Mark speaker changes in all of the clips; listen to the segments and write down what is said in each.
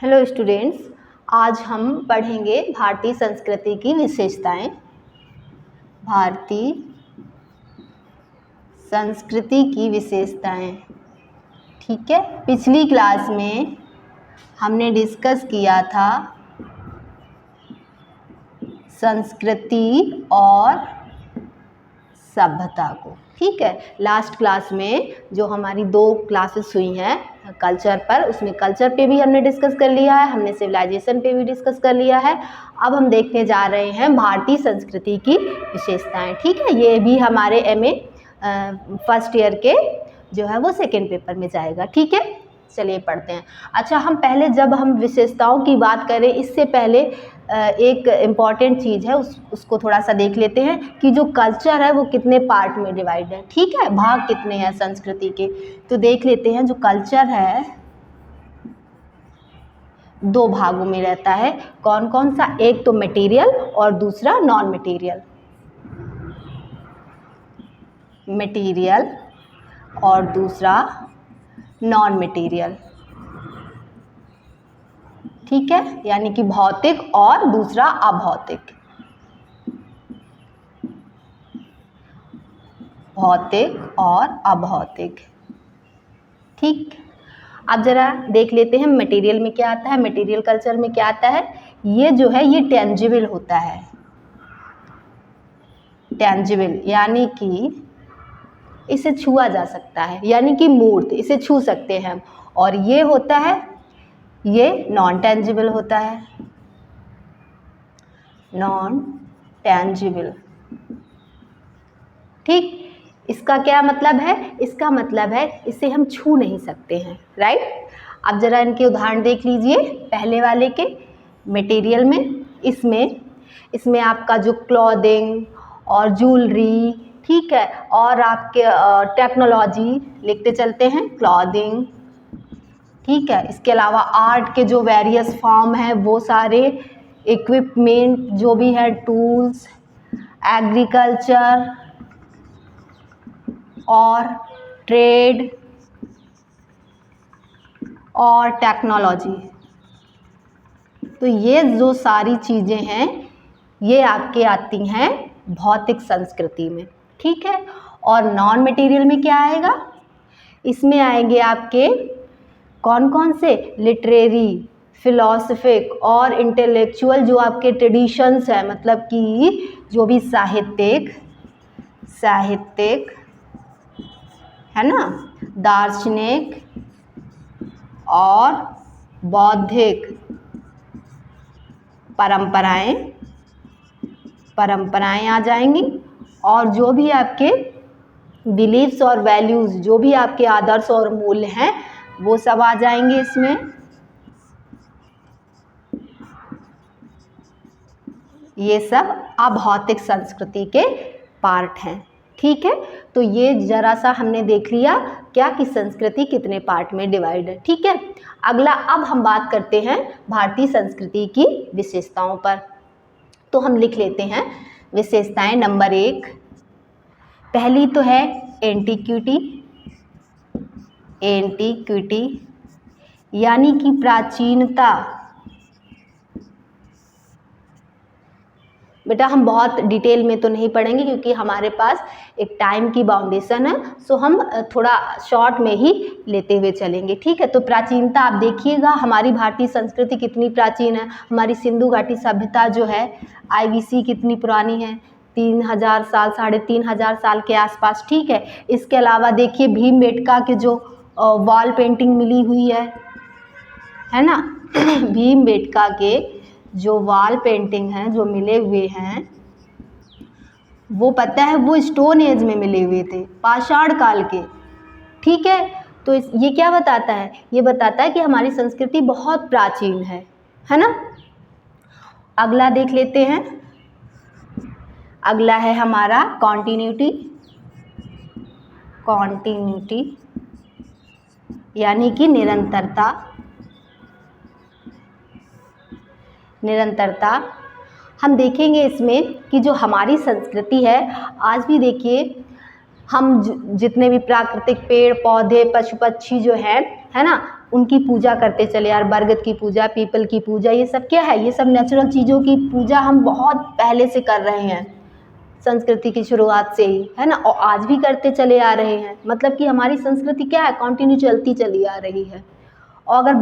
Speaker 1: Hello students, आज हम पढ़ेंगे भारतीय संस्कृति की विशेषताएं। भारतीय संस्कृति की विशेषताएं, ठीक है। पिछली क्लास में हमने डिस्कस किया था संस्कृति और सभ्यता को, ठीक है। लास्ट क्लास में जो हमारी 2 क्लासेस हुई हैं कल्चर पर, उसमें कल्चर पे भी हमने डिस्कस कर लिया है, हमने सिविलाइजेशन पे भी डिस्कस कर लिया है। अब हम देखने जा रहे हैं भारतीय संस्कृति की विशेषताएं, ठीक है। ये भी हमारे MA फर्स्ट ईयर के जो है वो सेकेंड पेपर में जाएगा, ठीक है। चलिए पढ़ते हैं। अच्छा, हम पहले जब हम विशेषताओं की बात करें इससे पहले एक इम्पॉर्टेंट चीज़ है, उसको थोड़ा सा देख लेते हैं कि जो कल्चर है वो कितने पार्ट में डिवाइड है, ठीक है। भाग कितने हैं संस्कृति के, तो देख लेते हैं। जो कल्चर है 2 भागों में रहता है। कौन कौन सा? एक तो मटेरियल और दूसरा नॉन मटेरियल। मटेरियल और दूसरा नॉन मटेरियल, ठीक है। यानी कि भौतिक और दूसरा अभौतिक। भौतिक और अभौतिक, ठीक। अब जरा देख लेते हैं मटेरियल में क्या आता है। मटेरियल कल्चर में क्या आता है? ये जो है ये टेंजिबल होता है। टेंजिबल यानी कि इसे छुआ जा सकता है, यानी कि मूर्त, इसे छू सकते हैं हम। और ये होता है, ये नॉन टेंजिबल होता है। नॉन टेंजिबल, ठीक। इसका क्या मतलब है? इसका मतलब है इसे हम छू नहीं सकते हैं, राइट। अब जरा इनके उदाहरण देख लीजिए। पहले वाले के मटेरियल में, इसमें आपका जो क्लॉथिंग और ज्वेलरी, ठीक है, और आपके टेक्नोलॉजी लिखते चलते हैं, क्लॉथिंग, ठीक है। इसके अलावा आर्ट के जो वेरियस फॉर्म हैं वो सारे, इक्विपमेंट जो भी है, टूल्स, एग्रीकल्चर और ट्रेड और टेक्नोलॉजी। तो ये जो सारी चीज़ें हैं ये आपके आती हैं भौतिक संस्कृति में, ठीक है। और नॉन मटेरियल में क्या आएगा? इसमें आएंगे आपके कौन कौन से? लिटरेरी, फिलोसफिक और इंटेलेक्चुअल जो आपके ट्रेडिशंस हैं, मतलब कि जो भी साहित्यिक है ना, दार्शनिक और बौद्धिक परंपराएं आ जाएंगी। और जो भी आपके बिलीव्स और वैल्यूज़, जो भी आपके आदर्श और मूल्य हैं वो सब आ जाएंगे इसमें। ये सब अभौतिक संस्कृति के पार्ट हैं, ठीक है। तो ये जरा सा हमने देख लिया क्या कि संस्कृति कितने पार्ट में डिवाइड है, ठीक है। अगला अब हम बात करते हैं भारतीय संस्कृति की विशेषताओं पर। तो हम लिख लेते हैं विशेषताएं। नंबर 1, पहली तो है एंटीक्विटी। एंटीक्विटी यानी कि प्राचीनता। बेटा हम बहुत डिटेल में तो नहीं पढ़ेंगे क्योंकि हमारे पास एक टाइम की बाउंडेशन है, सो हम थोड़ा शॉर्ट में ही लेते हुए चलेंगे, ठीक है। तो प्राचीनता आप देखिएगा, हमारी भारतीय संस्कृति कितनी प्राचीन है। हमारी सिंधु घाटी सभ्यता जो है IBC कितनी पुरानी है? 3000 साल, 3500 साल के आसपास, ठीक है। इसके अलावा देखिए भीमबेटका के जो वॉल पेंटिंग मिली हुई है ना भीमबेटका के जो वॉल पेंटिंग हैं जो मिले हुए हैं वो पता है वो स्टोन एज में मिले हुए थे, पाषाण काल के, ठीक है। तो ये क्या बताता है? ये बताता है कि हमारी संस्कृति बहुत प्राचीन है ना। अगला देख लेते हैं। अगला है हमारा कॉन्टिन्यूटी यानी कि निरंतरता। हम देखेंगे इसमें कि जो हमारी संस्कृति है आज भी, देखिए हम जितने भी प्राकृतिक पेड़ पौधे पशु पक्षी जो है ना, उनकी पूजा करते चले यार, बरगद की पूजा, पीपल की पूजा, ये सब क्या है, ये सब नेचुरल चीज़ों की पूजा हम बहुत पहले से कर रहे हैं, संस्कृति की शुरुआत से ही, है ना, और आज भी करते चले आ रहे हैं। मतलब कि हमारी संस्कृति क्या है, कंटिन्यू चलती चली आ रही है। और अगर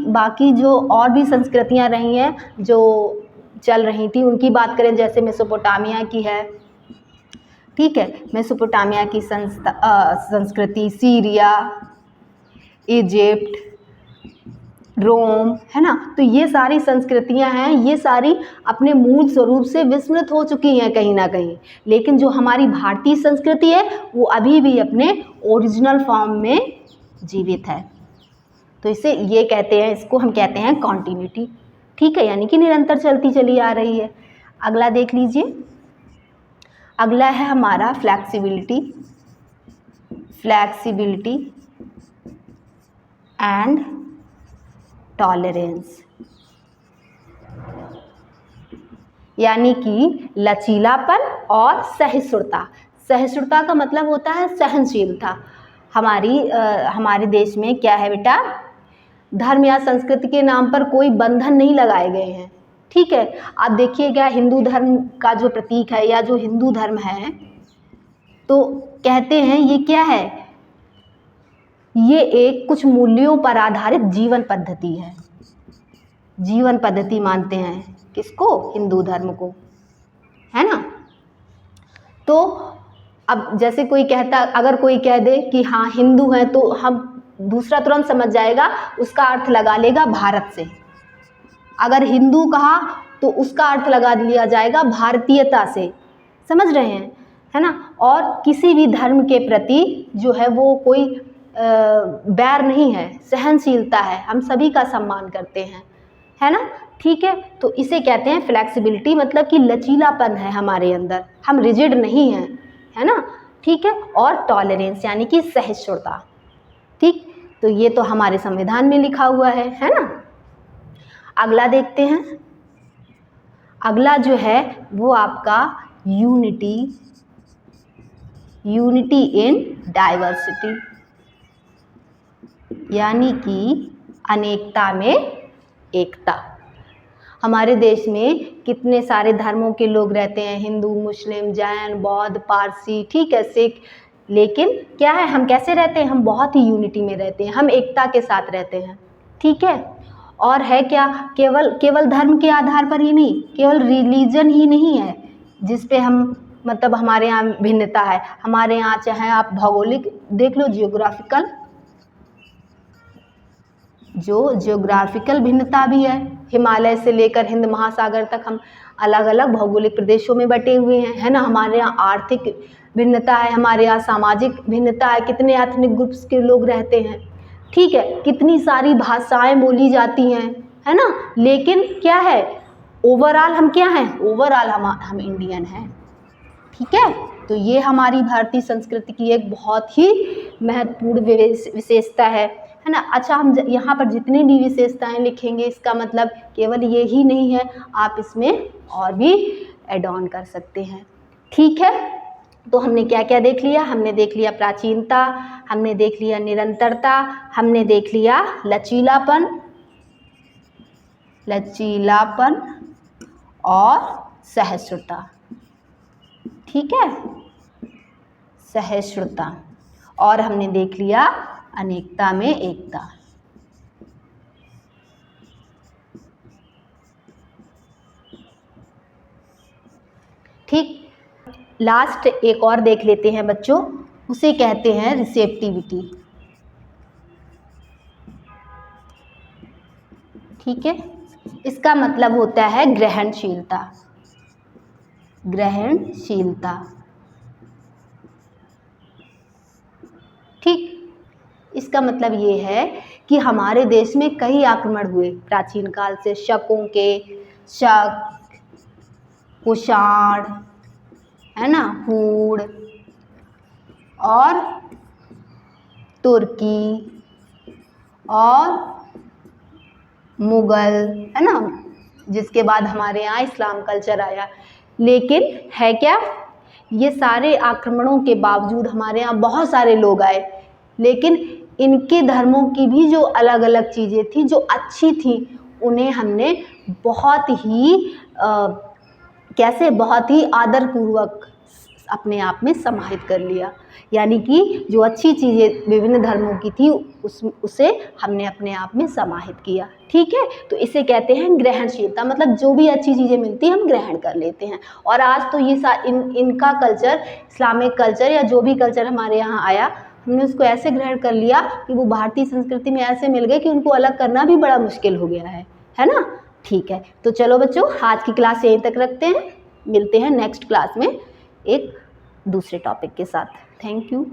Speaker 1: बाकी जो और भी संस्कृतियाँ रही हैं जो चल रही थी उनकी बात करें, जैसे मेसोपोटामिया की है, ठीक है, मेसोपोटामिया की संस्कृति, सीरिया, इजिप्ट, रोम, है ना, तो ये सारी संस्कृतियां हैं, ये सारी अपने मूल स्वरूप से विस्मृत हो चुकी हैं कहीं ना कहीं, लेकिन जो हमारी भारतीय संस्कृति है वो अभी भी अपने ओरिजिनल फॉर्म में जीवित है। तो इसे ये कहते हैं, इसको हम कहते हैं कॉन्टिन्यूटी, ठीक है, यानी कि निरंतर चलती चली आ रही है। अगला देख लीजिए, अगला है हमारा फ्लैक्सिबिलिटी एंड टॉलरेंस, यानी कि लचीलापन और सहिष्णुता। सहिष्णुता का मतलब होता है सहनशीलता। हमारे देश में क्या है बेटा, धर्म या संस्कृति के नाम पर कोई बंधन नहीं लगाए गए हैं, ठीक है। आप देखिएगा हिंदू धर्म का जो प्रतीक है या जो हिंदू धर्म है, तो कहते हैं ये क्या है, ये एक कुछ मूल्यों पर आधारित जीवन पद्धति है। जीवन पद्धति मानते हैं किसको, हिंदू धर्म को, है ना। तो अब जैसे कोई कहता, अगर कोई कह दे कि हाँ हिंदू है, तो हम दूसरा तुरंत समझ जाएगा, उसका अर्थ लगा लेगा भारत से। अगर हिंदू कहा तो उसका अर्थ लगा लिया जाएगा भारतीयता से, समझ रहे हैं, है ना। और किसी भी धर्म के प्रति जो है वो कोई बैर नहीं है, सहनशीलता है, हम सभी का सम्मान करते हैं, है ना, ठीक है। तो इसे कहते हैं फ्लेक्सिबिलिटी, मतलब कि लचीलापन है हमारे अंदर, हम रिजिड नहीं हैं, है ना, ठीक है। और टॉलरेंस यानी कि सहिष्णुता, ठीक। तो ये तो हमारे संविधान में लिखा हुआ है ना। अगला देखते हैं, अगला जो है वो आपका यूनिटी इन डाइवर्सिटी, यानी कि अनेकता में एकता। हमारे देश में कितने सारे धर्मों के लोग रहते हैं, हिंदू, मुस्लिम, जैन, बौद्ध, पारसी, ठीक है, सिख, लेकिन क्या है, हम कैसे रहते हैं, हम बहुत ही यूनिटी में रहते हैं, हम एकता के साथ रहते हैं, ठीक है। और है क्या, केवल धर्म के आधार पर ही नहीं, केवल रिलीजन ही नहीं है जिस पे हम, मतलब हमारे यहाँ भिन्नता है। हमारे यहाँ चाहे आप भौगोलिक देख लो, जियोग्राफिकल भिन्नता भी है, हिमालय से लेकर हिंद महासागर तक हम अलग अलग भौगोलिक प्रदेशों में बटे हुए हैं, है ना। हमारे यहाँ आर्थिक भिन्नता है, हमारे यहाँ सामाजिक भिन्नता है, कितने एथनिक ग्रुप्स के लोग रहते हैं, ठीक है, कितनी सारी भाषाएं बोली जाती हैं, है ना। लेकिन क्या है, ओवरऑल हम क्या हैं, ओवरऑल हम इंडियन हैं, ठीक है। तो ये हमारी भारतीय संस्कृति की एक बहुत ही महत्वपूर्ण विशेषता है ना। अच्छा, हम यहाँ पर जितनी भी विशेषताएं लिखेंगे, इसका मतलब केवल ये ही नहीं है, आप इसमें और भी ऐड ऑन कर सकते हैं, ठीक है। तो हमने क्या क्या देख लिया, हमने देख लिया प्राचीनता, हमने देख लिया निरंतरता, हमने देख लिया लचीलापन और सहिष्णुता, ठीक है, सहिष्णुता, और हमने देख लिया अनेकता में एकता। ठीक, लास्ट एक और देख लेते हैं बच्चों, उसे कहते हैं रिसेप्टिविटी, ठीक है। इसका मतलब होता है ग्रहणशीलता, ठीक। इसका मतलब ये है कि हमारे देश में कई आक्रमण हुए प्राचीन काल से, शक, कुषाण, है ना, हूण और तुर्की और मुगल, है ना, जिसके बाद हमारे यहाँ इस्लाम कल्चर आया। लेकिन है क्या, ये सारे आक्रमणों के बावजूद हमारे यहाँ बहुत सारे लोग आए, लेकिन इनके धर्मों की भी जो अलग अलग चीज़ें थी जो अच्छी थी उन्हें हमने बहुत ही कैसे बहुत ही आदरपूर्वक अपने आप में समाहित कर लिया। यानी कि जो अच्छी चीज़ें विभिन्न धर्मों की थी उसे हमने अपने आप में समाहित किया। ठीक है, तो इसे कहते हैं ग्रहणशीलता, मतलब जो भी अच्छी चीज़ें मिलती हैं हम ग्रहण कर लेते हैं। और आज तो ये इनका कल्चर, इस्लामिक कल्चर या जो भी कल्चर हमारे यहाँ आया, हमने उसको ऐसे ग्रहण कर लिया कि वो भारतीय संस्कृति में ऐसे मिल गए कि उनको अलग करना भी बड़ा मुश्किल हो गया है ना। ठीक है, तो चलो बच्चों आज की क्लास यहीं तक रखते हैं, मिलते हैं नेक्स्ट क्लास में एक दूसरे टॉपिक के साथ। Thank you.